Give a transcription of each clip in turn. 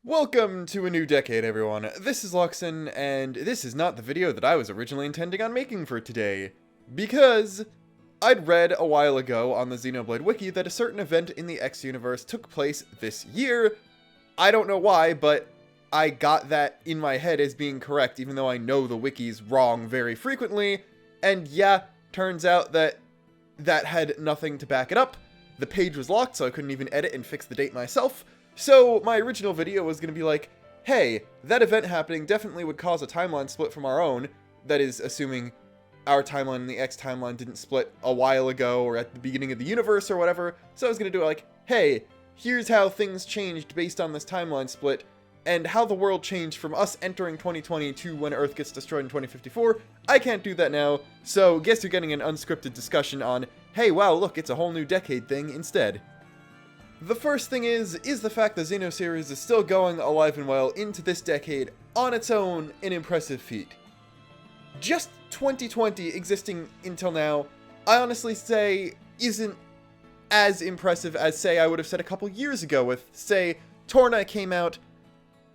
Welcome to a new decade, everyone. This is Luxon, and this is not the video that I was originally intending on making for today, because I'd read a while ago on the Xenoblade Wiki that a certain event in the X universe took place this year. I don't know why, but I got that in my head as being correct, even though I know the wiki's wrong very frequently, and yeah, turns out that that had nothing to back it up. The page was locked, so I couldn't even edit and fix the date myself. So my original video was going to be like, hey, that event happening definitely would cause a timeline split from our own. That is, assuming our timeline and the X timeline didn't split a while ago or at the beginning of the universe or whatever. So I was going to do it like, hey, here's how things changed based on this timeline split and how the world changed from us entering 2020 to when Earth gets destroyed in 2054. I can't do that now, so guess you're getting an unscripted discussion on, hey, wow, look, it's a whole new decade thing instead. The first thing is the fact the Xeno series is still going alive and well into this decade on its own an impressive feat. Just 2020 existing until now, I honestly say isn't as impressive as, say, I would have said a couple years ago with, say, Torna came out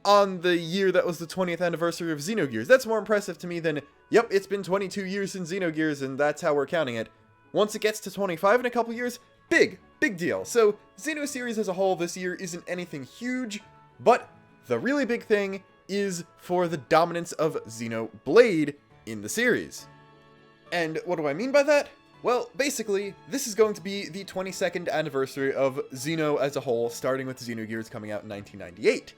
on the year that was the 20th anniversary of Xenogears. That's more impressive to me than, yep, it's been 22 years since Xenogears and that's how we're counting it. Once it gets to 25 in a couple years, big deal. So, Xeno series as a whole this year isn't anything huge, but the really big thing is for the dominance of Xenoblade in the series. And what do I mean by that? Well, basically, this is going to be the 22nd anniversary of Xeno as a whole, starting with Xenogears coming out in 1998.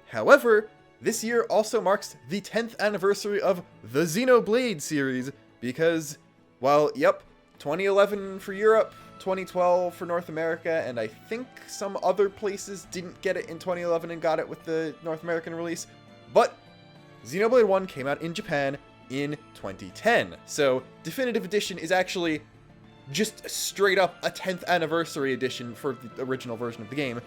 However, this year also marks the 10th anniversary of the Xenoblade series, because, well, yep, 2011 for Europe, 2012 for North America, and I think some other places didn't get it in 2011 and got it with the North American release, but Xenoblade 1 came out in Japan in 2010, so Definitive Edition is actually just straight up a 10th anniversary edition for the original version of the game.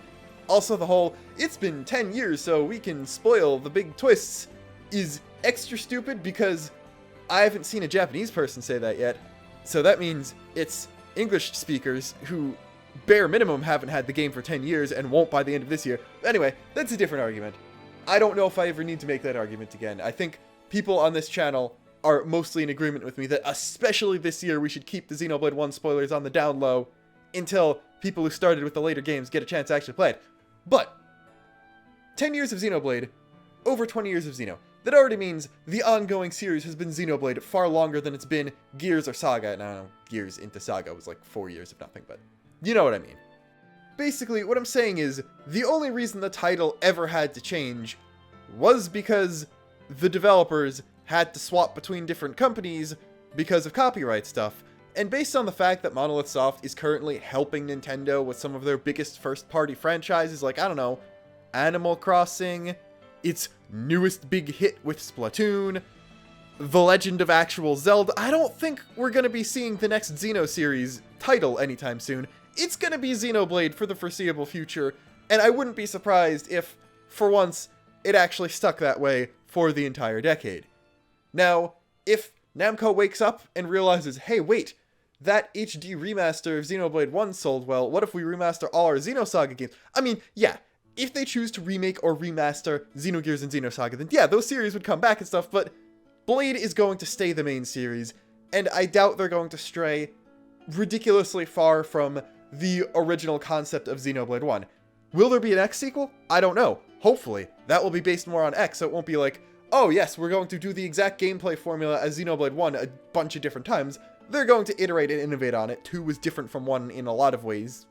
Also, the whole, it's been 10 years so we can spoil the big twists, is extra stupid because I haven't seen a Japanese person say that yet, so that means it's English speakers who bare minimum haven't had the game for 10 years and won't by the end of this year. Anyway, that's a different argument. I don't know if I ever need to make that argument again. I think people on this channel are mostly in agreement with me that especially this year we should keep the Xenoblade 1 spoilers on the down low until people who started with the later games get a chance to actually play it. But 10 years of Xenoblade, over 20 years of Xeno. That already means the ongoing series has been Xenoblade far longer than it's been Gears or Saga. And I don't know, Gears into Saga was like 4 years of nothing, but you know what I mean. Basically, what I'm saying is, the only reason the title ever had to change was because the developers had to swap between different companies because of copyright stuff. And based on the fact that Monolith Soft is currently helping Nintendo with some of their biggest first-party franchises, like, I don't know, Animal Crossing, its newest big hit with Splatoon, The Legend of Actual Zelda, I don't think we're going to be seeing the next Xeno series title anytime soon. It's going to be Xenoblade for the foreseeable future, and I wouldn't be surprised if, for once, it actually stuck that way for the entire decade. Now, if Namco wakes up and realizes, hey, wait, that HD remaster of Xenoblade 1 sold well, what if we remaster all our Xenosaga games? I mean, yeah, if they choose to remake or remaster Xenogears and Xenosaga, then yeah, those series would come back and stuff, but Blade is going to stay the main series, and I doubt they're going to stray ridiculously far from the original concept of Xenoblade 1. Will there be an X sequel? I don't know. Hopefully. That will be based more on X, so it won't be like, oh yes, we're going to do the exact gameplay formula as Xenoblade 1 a bunch of different times. They're going to iterate and innovate on it. 2 was different from 1 in a lot of ways.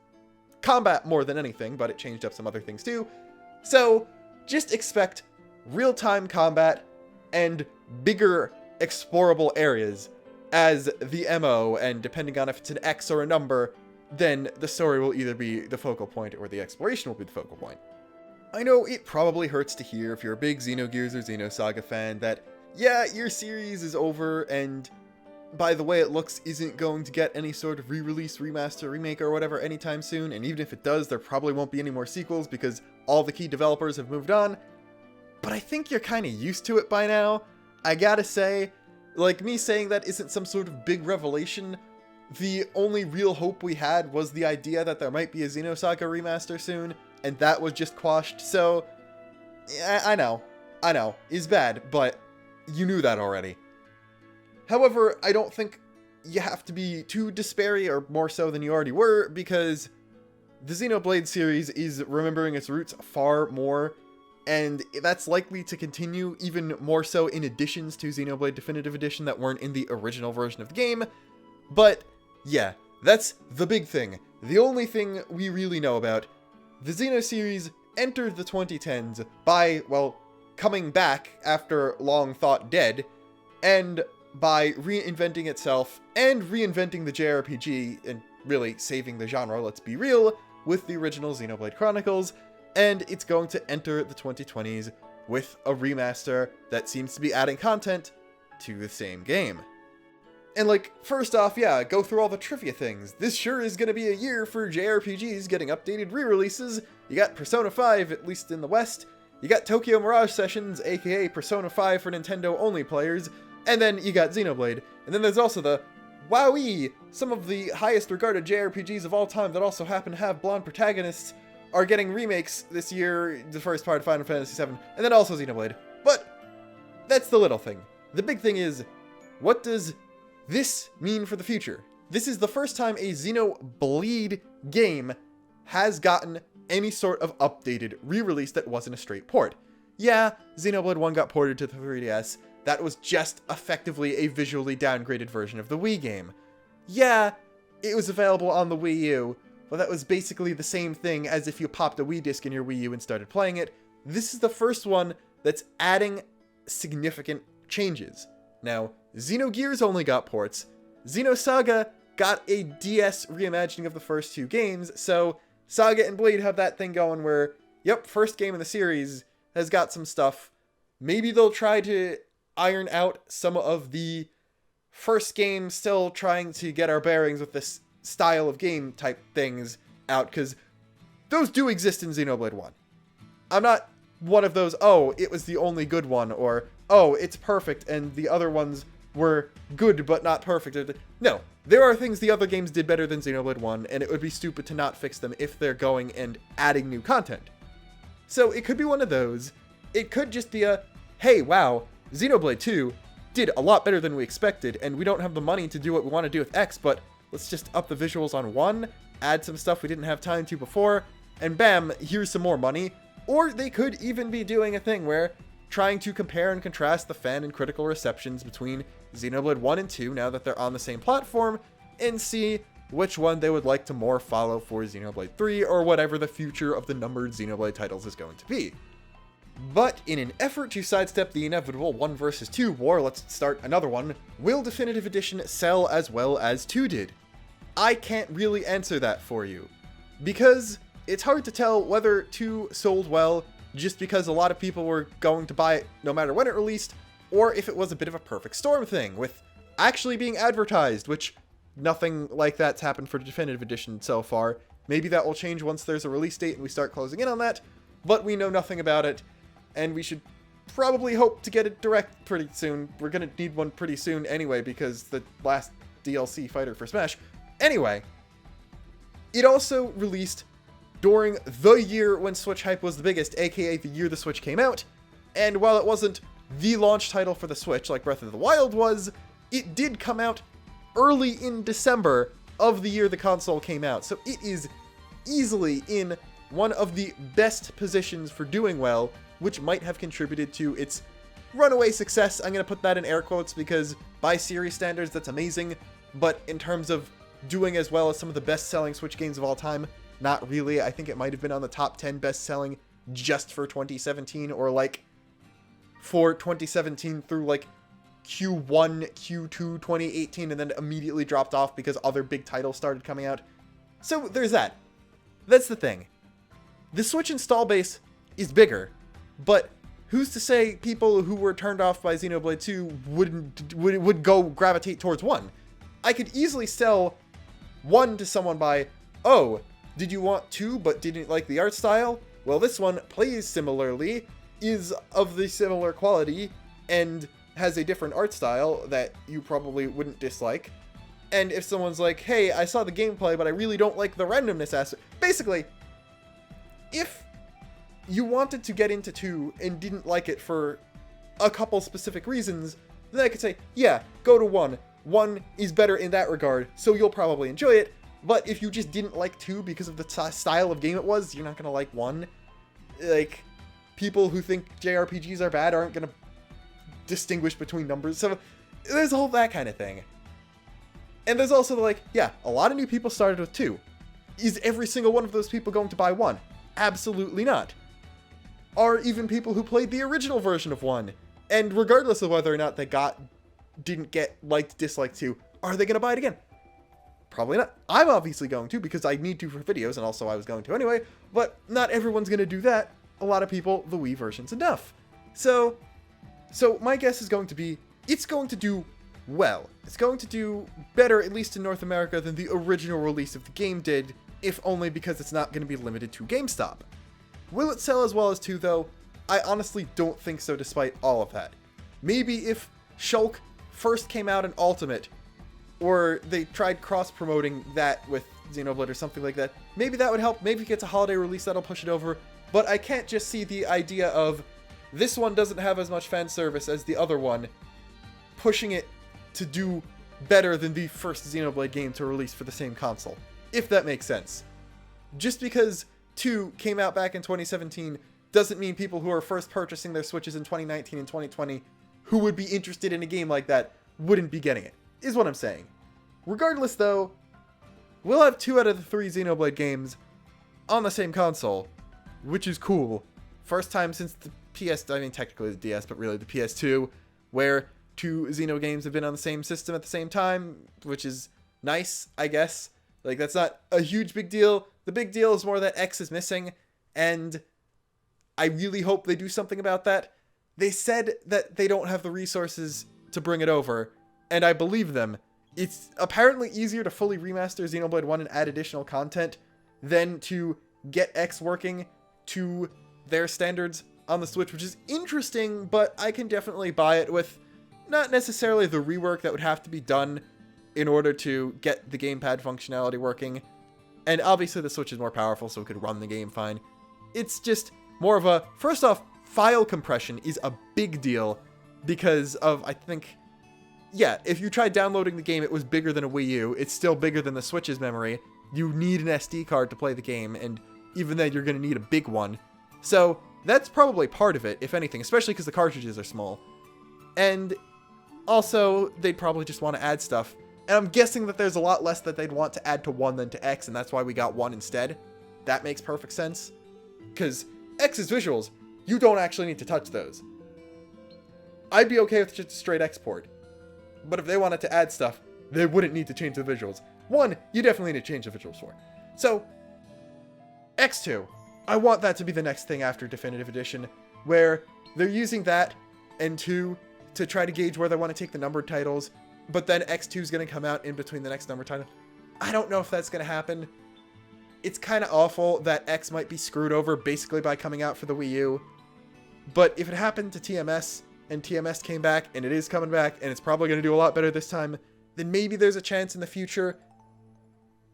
Combat more than anything, but it changed up some other things too. So, just expect real-time combat and bigger explorable areas as the MO, and depending on if it's an X or a number, then the story will either be the focal point or the exploration will be the focal point. I know it probably hurts to hear if you're a big Xenogears or Xenosaga fan that, yeah, your series is over and by the way it looks isn't going to get any sort of re-release, remaster, remake, or whatever anytime soon, and even if it does, there probably won't be any more sequels because all the key developers have moved on. But I think you're kind of used to it by now. I gotta say, like, me saying that isn't some sort of big revelation. The only real hope we had was the idea that there might be a Xenosaga remaster soon, and that was just quashed, so Yeah, I know, is bad, but you knew that already. However, I don't think you have to be too despairy, or more so than you already were, because the Xenoblade series is remembering its roots far more, and that's likely to continue even more so in additions to Xenoblade Definitive Edition that weren't in the original version of the game. But yeah, that's the big thing. The only thing we really know about. The Xeno series entered the 2010s by, well, coming back after long thought dead, and by reinventing itself and reinventing the JRPG and really saving the genre, let's be real, with the original Xenoblade Chronicles, and it's going to enter the 2020s with a remaster that seems to be adding content to the same game. And like, first off, yeah, go through all the trivia things. This sure is going to be a year for JRPGs getting updated re-releases. You got Persona 5, at least in the West. You got Tokyo Mirage Sessions, aka Persona 5 for Nintendo-only players. And then you got Xenoblade. And then there's also the WoWee! Some of the highest regarded JRPGs of all time that also happen to have blonde protagonists are getting remakes this year, the first part of Final Fantasy VII, and then also Xenoblade. But that's the little thing. The big thing is, what does this mean for the future? This is the first time a Xenoblade game has gotten any sort of updated re-release that wasn't a straight port. Yeah, Xenoblade 1 got ported to the 3DS. That was just effectively a visually downgraded version of the Wii game. Yeah, it was available on the Wii U, but that was basically the same thing as if you popped a Wii disc in your Wii U and started playing it. This is the first one that's adding significant changes. Now, Xenogears only got ports. Xenosaga got a DS reimagining of the first two games, so Saga and Blade have that thing going where, yep, first game in the series has got some stuff. Maybe they'll try to iron out some of the first game, still trying to get our bearings with this style of game type things out, because those do exist in Xenoblade 1. I'm not one of those, oh, it was the only good one, or, oh, it's perfect, and the other ones were good but not perfect. No, there are things the other games did better than Xenoblade 1, and it would be stupid to not fix them if they're going and adding new content. So it could be one of those. It could just be a, hey, wow, Xenoblade 2 did a lot better than we expected, and we don't have the money to do what we want to do with X, but let's just up the visuals on 1, add some stuff we didn't have time to before, and bam, here's some more money. Or they could even be doing a thing where trying to compare and contrast the fan and critical receptions between Xenoblade 1 and 2 now that they're on the same platform, and see which one they would like to more follow for Xenoblade 3, or whatever the future of the numbered Xenoblade titles is going to be. But in an effort to sidestep the inevitable 1 versus 2 war, let's start another one. Will Definitive Edition sell as well as 2 did? I can't really answer that for you, because it's hard to tell whether 2 sold well just because a lot of people were going to buy it no matter when it released, or if it was a bit of a perfect storm thing, with actually being advertised, which nothing like that's happened for Definitive Edition so far. Maybe that will change once there's a release date and we start closing in on that, but we know nothing about it, and we should probably hope to get it direct pretty soon. We're gonna need one pretty soon anyway, because the last DLC fighter for Smash. Anyway, it also released during the year when Switch hype was the biggest, aka the year the Switch came out, and while it wasn't the launch title for the Switch like Breath of the Wild was, it did come out early in December of the year the console came out, so it is easily in one of the best positions for doing well, which might have contributed to its runaway success. I'm going to put that in air quotes because by series standards that's amazing, but in terms of doing as well as some of the best-selling Switch games of all time, not really. I think it might have been on the top 10 best-selling just for 2017, or like for 2017 through like Q1, Q2 2018, and then immediately dropped off because other big titles started coming out. So there's that. That's the thing. The Switch install base is bigger, but who's to say people who were turned off by Xenoblade 2 would go gravitate towards 1? I could easily sell 1 to someone by, oh, did you want 2 but didn't like the art style? Well, this one plays similarly, is of the similar quality, and has a different art style that you probably wouldn't dislike. And if someone's like, hey, I saw the gameplay, but I really don't like the randomness aspect. Basically, if you wanted to get into 2 and didn't like it for a couple specific reasons, then I could say, yeah, go to 1. 1 is better in that regard, so you'll probably enjoy it. But if you just didn't like 2 because of the style of game it was, you're not gonna like 1. Like, people who think JRPGs are bad aren't gonna distinguish between numbers, so there's all that kind of thing. And there's also like, yeah, a lot of new people started with 2. Is every single one of those people going to buy 1? Absolutely not. Are even people who played the original version of 1, and regardless of whether or not they didn't get liked, disliked 2, are they going to buy it again? Probably not. I'm obviously going to, because I need to for videos, and also I was going to anyway, but not everyone's going to do that. A lot of people, the Wii version's enough. So my guess is going to be, it's going to do well. It's going to do better, at least in North America, than the original release of the game did, if only because it's not going to be limited to GameStop. Will it sell as well as 2, though? I honestly don't think so, despite all of that. Maybe if Shulk first came out in Ultimate, or they tried cross-promoting that with Xenoblade or something like that, maybe that would help. Maybe it gets a holiday release, that'll push it over. But I can't just see the idea of, this one doesn't have as much fan service as the other one, pushing it to do better than the first Xenoblade game to release for the same console, if that makes sense. Just because 2 came out back in 2017 doesn't mean people who are first purchasing their Switches in 2019 and 2020 who would be interested in a game like that wouldn't be getting it, is what I'm saying. Regardless though, we'll have 2 out of the 3 Xenoblade games on the same console, which is cool. First time since the technically the DS, but really the PS2, where 2 Xeno games have been on the same system at the same time, which is nice, I guess. Like, that's not a huge big deal. The big deal is more that X is missing, and I really hope they do something about that. They said that they don't have the resources to bring it over, and I believe them. It's apparently easier to fully remaster Xenoblade 1 and add additional content than to get X working to their standards on the Switch, which is interesting, but I can definitely buy it with not necessarily the rework that would have to be done in order to get the gamepad functionality working. And obviously the Switch is more powerful, so it could run the game fine. It's just more of a, first off, file compression is a big deal because of, I think, yeah, if you tried downloading the game, it was bigger than a Wii U. It's still bigger than the Switch's memory. You need an SD card to play the game, and even then you're going to need a big one. So that's probably part of it, if anything, especially because the cartridges are small. And also, they'd probably just want to add stuff. And I'm guessing that there's a lot less that they'd want to add to 1 than to X, and that's why we got 1 instead. That makes perfect sense. Because X's visuals, you don't actually need to touch those. I'd be okay with just a straight export. But if they wanted to add stuff, they wouldn't need to change the visuals. 1, you definitely need to change the visuals for. So, X2. I want that to be the next thing after Definitive Edition, where they're using that and 2 to try to gauge where they want to take the numbered titles, but then X2 is going to come out in between the next numbered title. I don't know if that's going to happen. It's kind of awful that X might be screwed over basically by coming out for the Wii U, but if it happened to TMS, and TMS came back, and it is coming back, and it's probably going to do a lot better this time, then maybe there's a chance in the future.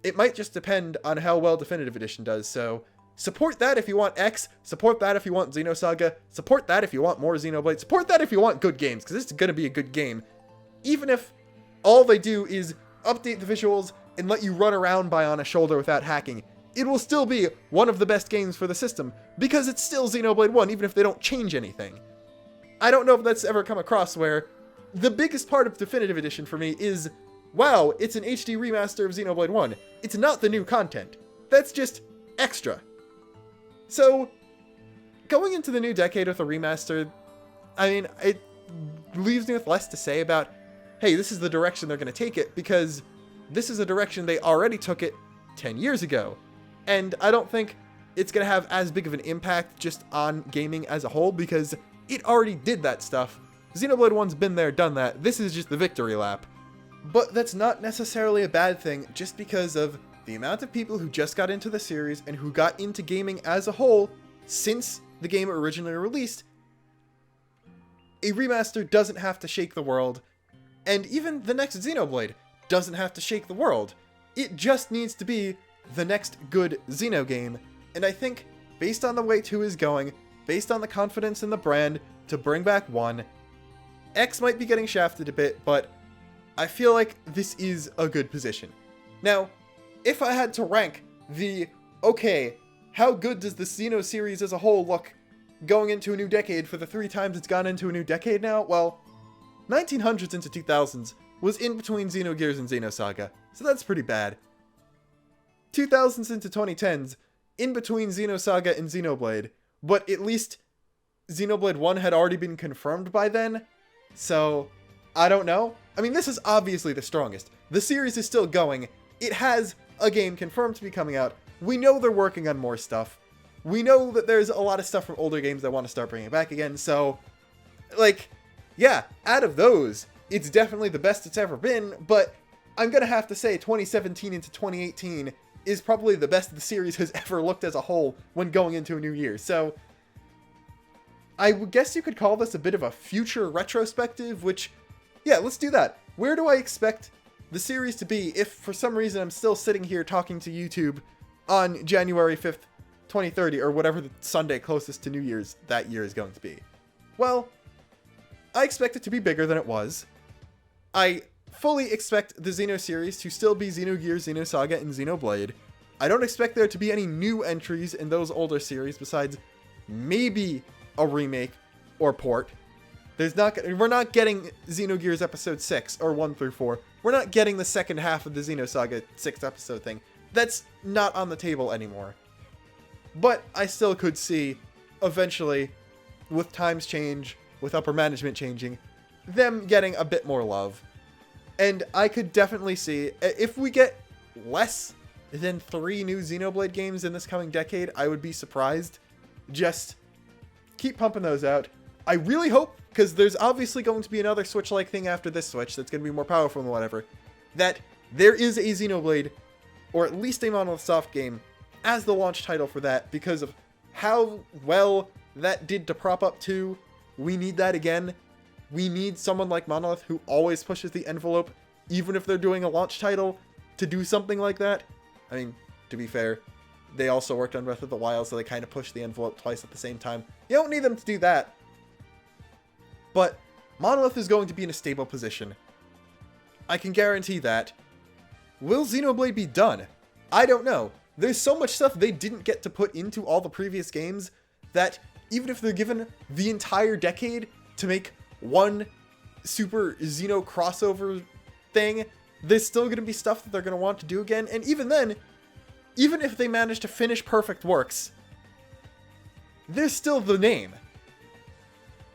It might just depend on how well Definitive Edition does, so support that if you want X, support that if you want Xenosaga, support that if you want more Xenoblade, support that if you want good games, because this is going to be a good game. Even if all they do is update the visuals and let you run around by on a shoulder without hacking, it will still be one of the best games for the system, because it's still Xenoblade 1, even if they don't change anything. I don't know if that's ever come across where the biggest part of Definitive Edition for me is, wow, it's an HD remaster of Xenoblade 1. It's not the new content. That's just extra. So, going into the new decade with a remaster, I mean, it leaves me with less to say about, hey, this is the direction they're going to take it, because this is a direction they already took it 10 years ago. And I don't think it's going to have as big of an impact just on gaming as a whole, because it already did that stuff. Xenoblade 1's been there, done that. This is just the victory lap. But that's not necessarily a bad thing, just because of the amount of people who just got into the series and who got into gaming as a whole since the game originally released. A remaster doesn't have to shake the world, and even the next Xenoblade doesn't have to shake the world. It just needs to be the next good Xeno game, and I think based on the way 2 is going, based on the confidence in the brand to bring back 1, X might be getting shafted a bit, but I feel like this is a good position. Now, if I had to rank okay, how good does the Xeno series as a whole look going into a new decade for the 3 times it's gone into a new decade now? Well, 1900s into 2000s was in between Xenogears and Xenosaga, so that's pretty bad. 2000s into 2010s, in between Xenosaga and Xenoblade, but at least Xenoblade 1 had already been confirmed by then, so I don't know. I mean, this is obviously the strongest. The series is still going. It has a game confirmed to be coming out. We know they're working on more stuff. We know that there's a lot of stuff from older games that want to start bringing back again, so, like, yeah, out of those, it's definitely the best it's ever been, but I'm gonna have to say 2017 into 2018 is probably the best the series has ever looked as a whole when going into a new year, so I guess you could call this a bit of a future retrospective, which, yeah, let's do that. Where do I expect the series to be if for some reason I'm still sitting here talking to YouTube on January 5th, 2030, or whatever the Sunday closest to New Year's that year is going to be? Well, I expect it to be bigger than it was. I fully expect the Xeno series to still be Xenogears, Xenosaga, and Xenoblade. I don't expect there to be any new entries in those older series besides maybe a remake or port. We're not getting Xenogears episode 6 or 1 through 4. We're not getting the second half of the Xenosaga 6th episode thing. That's not on the table anymore. But I still could see, eventually, with times change, with upper management changing, them getting a bit more love. And I could definitely see, if we get less than 3 new Xenoblade games in this coming decade, I would be surprised. Just keep pumping those out. I really hope, because there's obviously going to be another Switch-like thing after this Switch that's going to be more powerful than whatever, that there is a Xenoblade, or at least a Monolith Soft game, as the launch title for that, because of how well that did to prop up 2. We need that again. We need someone like Monolith who always pushes the envelope, even if they're doing a launch title, to do something like that. I mean, to be fair, they also worked on Breath of the Wild, so they kind of pushed the envelope twice at the same time. You don't need them to do that. But Monolith is going to be in a stable position. I can guarantee that. Will Xenoblade be done? I don't know. There's so much stuff they didn't get to put into all the previous games that even if they're given the entire decade to make one Super Xeno crossover thing, there's still going to be stuff that they're going to want to do again. And even then, even if they manage to finish Perfect Works, there's still the name.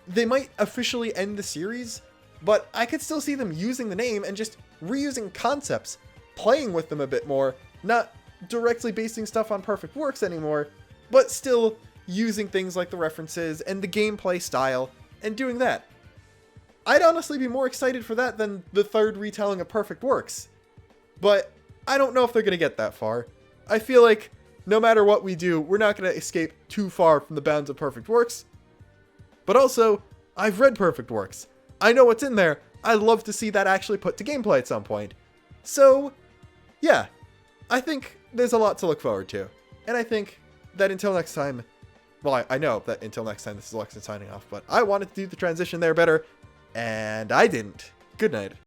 They might officially end the series, but I could still see them using the name and just reusing concepts, playing with them a bit more, not directly basing stuff on Perfect Works anymore, but still using things like the references and the gameplay style and doing that. I'd honestly be more excited for that than the 3rd retelling of Perfect Works, but I don't know if they're going to get that far. I feel like no matter what we do, we're not going to escape too far from the bounds of Perfect Works. But also, I've read Perfect Works. I know what's in there. I'd love to see that actually put to gameplay at some point. So, yeah, I think there's a lot to look forward to. And I think that until next time, well, I know that until next time, this is Lexon signing off, but I wanted to do the transition there better, and I didn't. Good night.